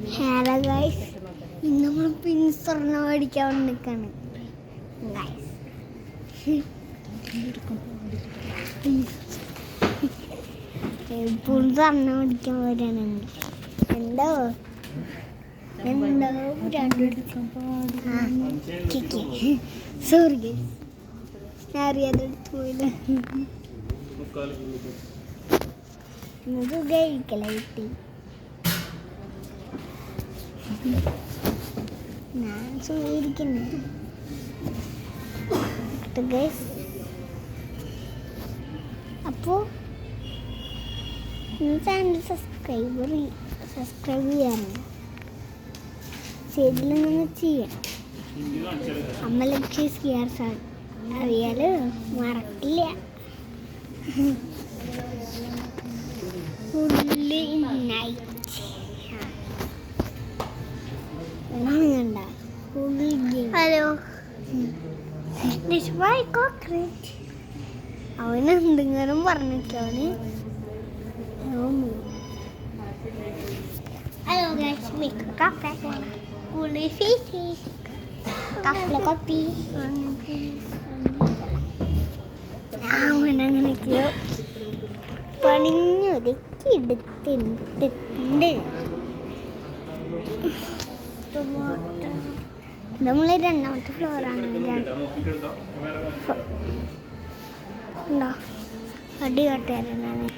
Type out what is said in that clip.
Hello guys, ഇന്ന് നമ്മൾ പിൻസ്വർണ്ണം മേടിക്കാൻ നിൽക്കാണ് ഗൈസ്. ഇപ്പോൾ സ്വർണ്ണം മേടിക്കാൻ വരാണ്. എന്തോ സോറി ഗൈസ്, ഞാൻ അറിയാതെടുത്ത് പോയില്ല. കഴിക്കല കിട്ടി. ഞാൻ സുഖിരിക്കുന്നു. അപ്പോൾ ചാനൽ സബ്സ്ക്രൈബ് ചെയ്യാറുണ്ട്. ചെയ്തില്ലെന്ന് ചെയ്യാം. അമ്മലൊക്കെ അറിയാൽ മറക്കില്ല. ഹലോ, അവന് എന്തെങ്കിലും പറഞ്ഞിട്ടോ. Hello guys, make a cafe. Coolie fishy. Coffee. അങ്ങനെയൊക്കെയോ പണിഞ്ഞൊതുക്കി എടുത്തിട്ടുണ്ട്. നമ്മൾ രണ്ടാമത്തെ ഫ്ലോറാണ്. ഉണ്ടോ അടി കാട്ടുകാരനാണ്.